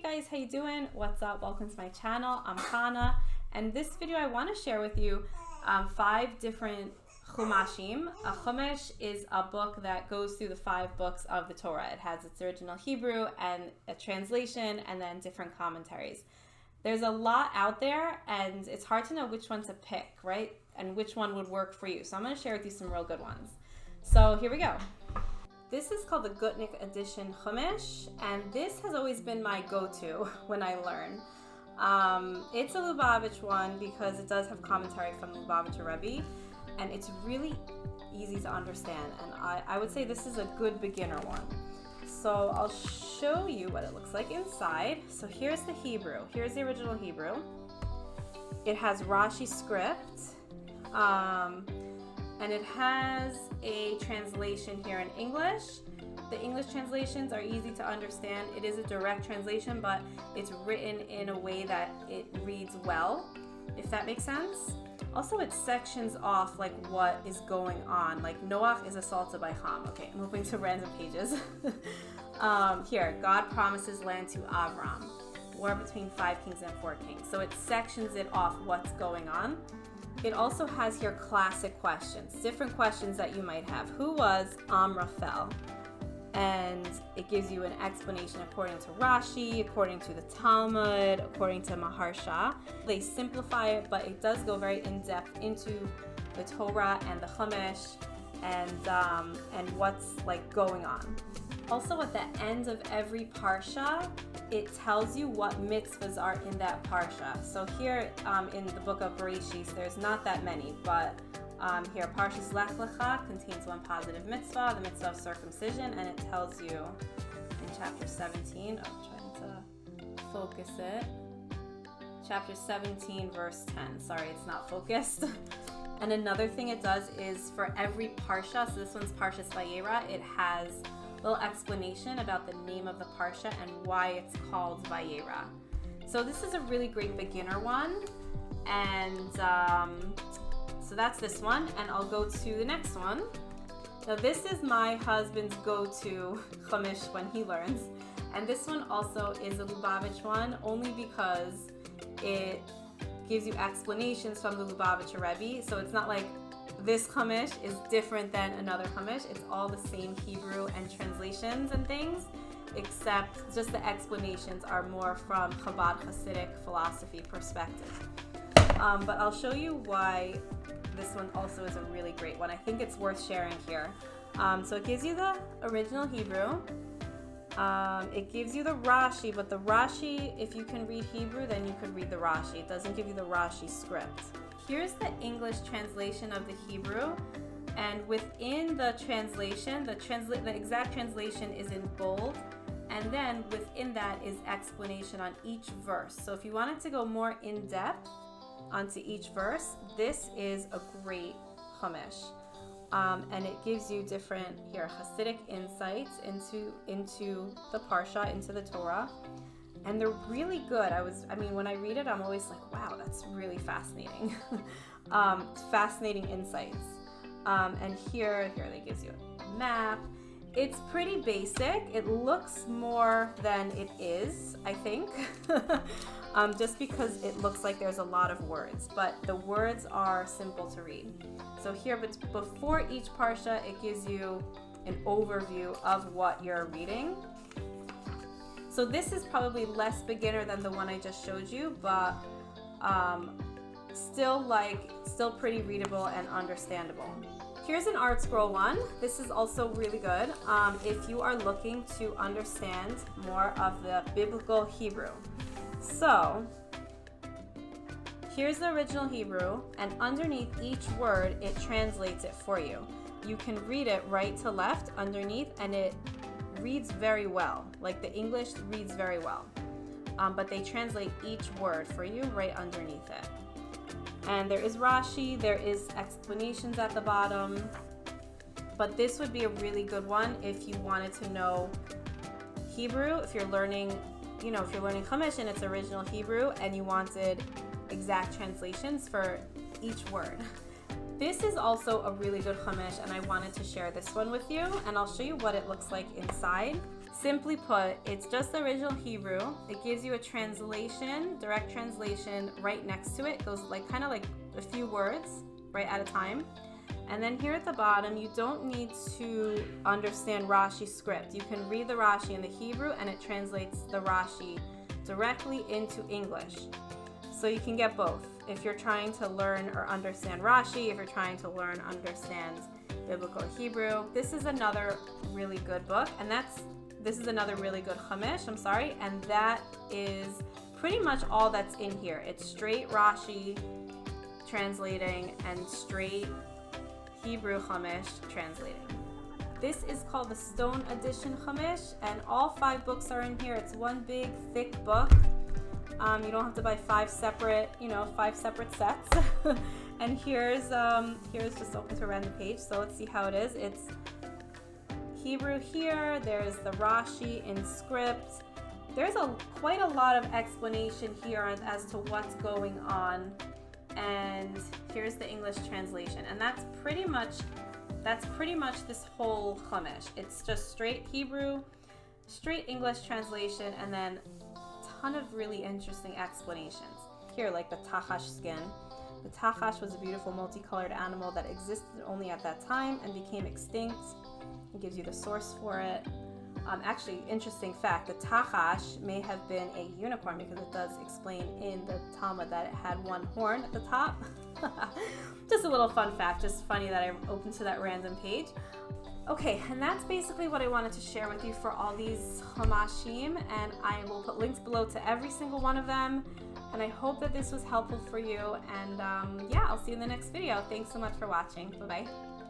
guys, how you doing? What's up? Welcome to my channel. I'm Chana, and this video I want to share with you 5 different Chumashim. A Chumash is a book that goes through the 5 books of the Torah. It has its original Hebrew and a translation and then different commentaries. There's a lot out there and it's hard to know which one to pick, right? And which one would work for you. So I'm going to share with you some real good ones. So here we go. This is called the Gutnik Edition Chumash, and this has always been my go-to when I learn. It's a Lubavitcher one because it does have commentary from Lubavitcher Rebbe, and it's really easy to understand, and I would say this is a good beginner one. So I'll show you what it looks like inside. So here's the Hebrew. Here's the original Hebrew. It has Rashi script, and it has a translation here in English. The English translations are easy to understand. It is a direct translation, but it's written in a way that it reads well, if that makes sense. Also, it sections off like what is going on. Like Noach is assaulted by Ham. Okay, I'm moving to random pages. Here, God promises land to Avram. War between 5 kings and 4 kings. So it sections it off what's going on. It also has here classic questions, different questions that you might have. Who was Amraphel? And it gives you an explanation according to Rashi, according to the Talmud, according to Maharsha. They simplify it, but it does go very in-depth into the Torah and the Chumash and what's like going on. Also, at the end of every parsha, it tells you what mitzvahs are in that parsha. So here in the book of Bereshit, there's not that many, but here, Parshas Lech Lecha contains one positive mitzvah, the mitzvah of circumcision, and it tells you in chapter 17, I'm trying to focus it, chapter 17, verse 10. Sorry, it's not focused. And another thing it does is for every parsha, so this one's Parshas Vayera, it has a little explanation about the name of the parsha and why it's called Vayera. So this is a really great beginner one, and so that's this one, and I'll go to the next one. Now this is my husband's go-to Chumash when he learns, and this one also is a Lubavitcher one, only because it gives you explanations from the Lubavitcher Rebbe, so it's not like this Chumash is different than another Chumash. It's all the same Hebrew and translations and things, except just the explanations are more from Chabad Hasidic philosophy perspective. But I'll show you why this one also is a really great one. I think it's worth sharing here. So it gives you the original Hebrew. It gives you the Rashi, but the Rashi, if you can read Hebrew, then you could read the Rashi. It doesn't give you the Rashi script. Here's the English translation of the Hebrew, and within the translation, the exact translation is in bold, and then within that is explanation on each verse. So if you wanted to go more in depth onto each verse, this is a great Chumash, and it gives you different Hasidic insights into the parsha, into the Torah. And they're really good. When I read it, I'm always like, wow, that's really fascinating. Fascinating insights. And here they gives you a map. It's pretty basic. It looks more than it is, I think. Just because it looks like there's a lot of words, but the words are simple to read. So here, but before each parsha, it gives you an overview of what you're reading. So this is probably less beginner than the one I just showed you, but still pretty readable and understandable. Here's an Artscroll one. This is also really good if you are looking to understand more of the biblical Hebrew. So here's the original Hebrew, and underneath each word, it translates it for you. You can read it right to left underneath, and it reads very well. Like the English reads very well, but they translate each word for you right underneath it. And there is Rashi, there is explanations at the bottom, but this would be a really good one if you wanted to know Hebrew, if you're learning Chumash in its original Hebrew and you wanted exact translations for each word. This is also a really good Chumash, and I wanted to share this one with you, and I'll show you what it looks like inside. Simply put, it's just the original Hebrew. It gives you a translation, direct translation right next to it. It goes kind of like a few words right at a time. And then here at the bottom, you don't need to understand Rashi script. You can read the Rashi in the Hebrew and it translates the Rashi directly into English. So you can get both. If you're trying to learn or understand Rashi, if you're trying to learn, understand biblical Hebrew, this is another really good book. And this is another really good Chumash, and that is pretty much all that's in here. It's straight Rashi translating and straight Hebrew Chumash translating. This is called the Stone Edition Chumash, and all 5 books are in here. It's one big, thick book. You don't have to buy 5 separate sets. And here's just open to a random page. So let's see how it is. It's Hebrew here. There's the Rashi in script. There's quite a lot of explanation here as to what's going on. And here's the English translation. And that's pretty much this whole Chumash. It's just straight Hebrew, straight English translation, and then a ton of really interesting explanations. Here, like the Tachash skin. The Tachash was a beautiful multicolored animal that existed only at that time and became extinct. It gives you the source for it. Actually, interesting fact, the Tachash may have been a unicorn because it does explain in the Talmud that it had one horn at the top. Just a little fun fact, just funny that I opened to that random page. Okay, and that's basically what I wanted to share with you for all these Chumashim, and I will put links below to every single one of them. And I hope that this was helpful for you, and yeah, I'll see you in the next video. Thanks so much for watching. Bye-bye.